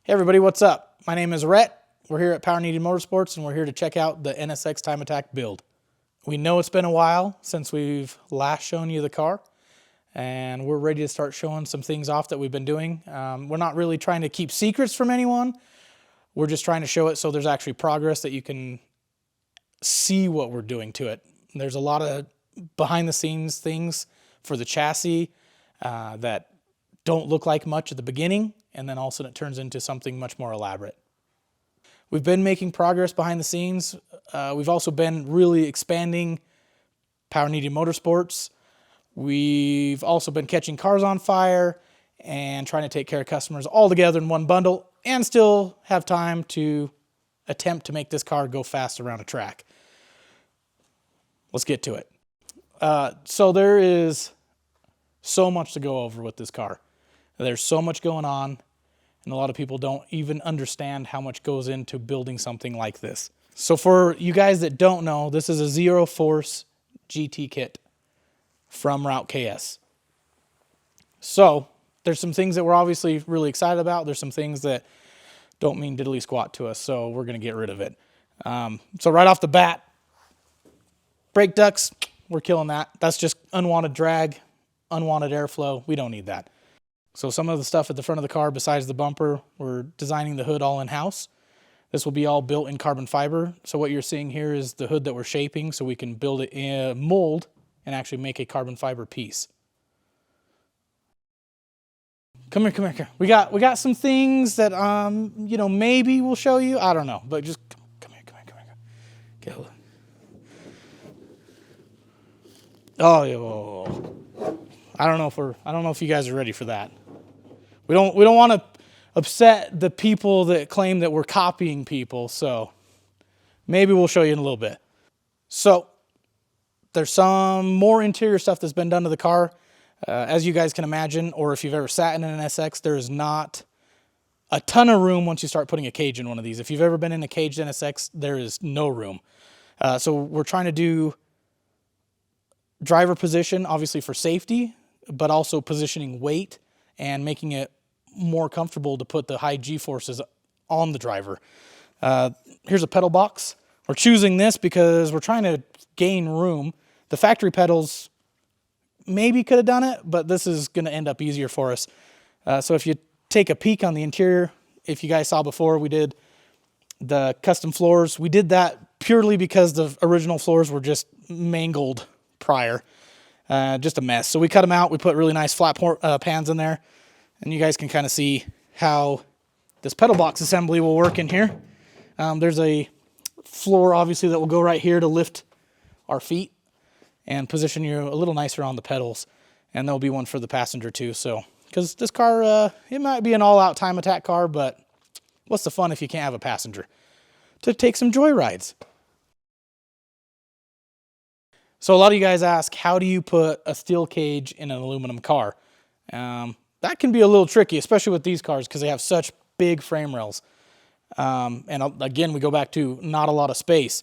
Hey everybody, what's up? My name is Rhett. We're here at Power Needed Motorsports and we're here to check out the NSX Time Attack build. We know it's been a while since we've last shown you the car and we're ready to start showing some things off that we've been doing. We're not really trying to keep secrets from anyone. We're just trying to show it so there's actually progress that you can see what we're doing to it. There's a lot of behind the scenes things for the chassis that don't look like much at the beginning, and then all of a sudden it turns into something much more elaborate. We've been making progress behind the scenes. We've also been really expanding Power Needed Motorsports. We've also been catching cars on fire and trying to take care of customers all together in one bundle and still have time to attempt to make this car go fast around a track. Let's get to it. So there is so much to go over with this car. There's so much going on, and a lot of people don't even understand how much goes into building something like this. So for you guys that don't know, this is a Zero Force GT kit from Route KS. So there's some things that we're obviously really excited about. There's some things that don't mean diddly squat to us, so we're going to get rid of it. So right off the bat, brake ducts, we're killing that. That's just unwanted drag, unwanted airflow. We don't need that. So some of the stuff at the front of the car besides the bumper, we're designing the hood all in-house. This will be all built in carbon fiber. So what you're seeing here is the hood that we're shaping so we can build it in a mold and actually make a carbon fiber piece. Come here, come here, come here. We got some things that maybe we'll show you. I don't know, but just come here. Get a look. Oh, yeah. I don't know if you guys are ready for that. We don't want to upset the people that claim that we're copying people, so maybe we'll show you in a little bit. So there's some more interior stuff that's been done to the car. As you guys can imagine, or if you've ever sat in an NSX, there is not a ton of room once you start putting a cage in one of these. If you've ever been in a caged NSX, there is no room. So we're trying to do driver position, obviously for safety, but also positioning weight and making it more comfortable to put the high G-forces on the driver. Here's a pedal box. We're choosing this because we're trying to gain room. The factory pedals maybe could have done it, but this is going to end up easier for us. So if you take a peek on the interior, if you guys saw before, we did the custom floors. We did that purely because the original floors were just mangled prior. Just a mess. So we cut them out. We put really nice flat pans in there. And you guys can kind of see how this pedal box assembly will work in here. There's a floor, obviously, that will go right here to lift our feet and position you a little nicer on the pedals. And there'll be one for the passenger too. So, because this car, it might be an all-out time attack car, but what's the fun if you can't have a passenger to take some joy rides? So a lot of you guys ask, how do you put a steel cage in an aluminum car? That can be a little tricky, especially with these cars because they have such big frame rails. And again, we go back to not a lot of space.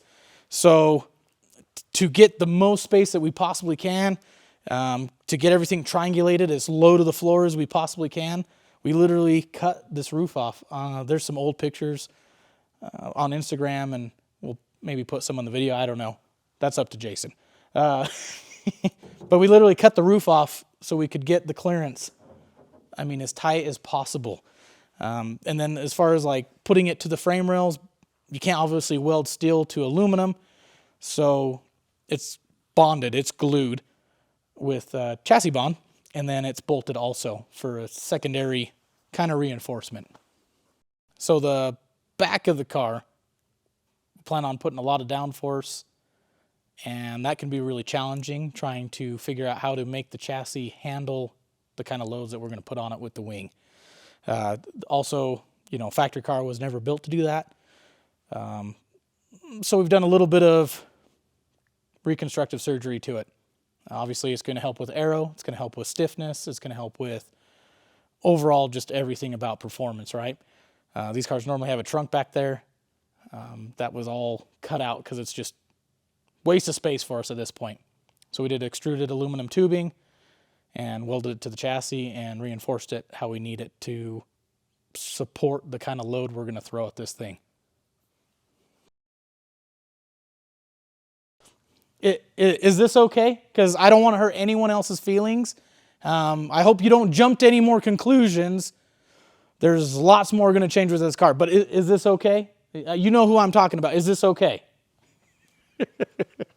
So to get the most space that we possibly can, to get everything triangulated as low to the floor as we possibly can, we literally cut this roof off. There's some old pictures on Instagram, and we'll maybe put some on the video. I don't know. That's up to Jason. But we literally cut the roof off so we could get the clearance, as tight as possible. And then as far as like putting it to the frame rails, you can't obviously weld steel to aluminum. So it's bonded, it's glued with chassis bond, and then it's bolted also for a secondary kind of reinforcement. So the back of the car, we plan on putting a lot of downforce, and that can be really challenging, trying to figure out how to make the chassis handle the kind of loads that we're going to put on it with the wing. Also, factory car was never built to do that. So we've done a little bit of reconstructive surgery to it. Obviously, it's going to help with aero. It's going to help with stiffness. It's going to help with overall just everything about performance, right? These cars normally have a trunk back there. That was all cut out because it's just waste of space for us at this point. So we did extruded aluminum tubing and welded it to the chassis and reinforced it how we need it to support the kind of load we're going to throw at this thing. Is this okay? Because I don't want to hurt anyone else's feelings. I hope you don't jump to any more conclusions. There's lots more going to change with this car. But is this okay? You know who I'm talking about. Is this okay?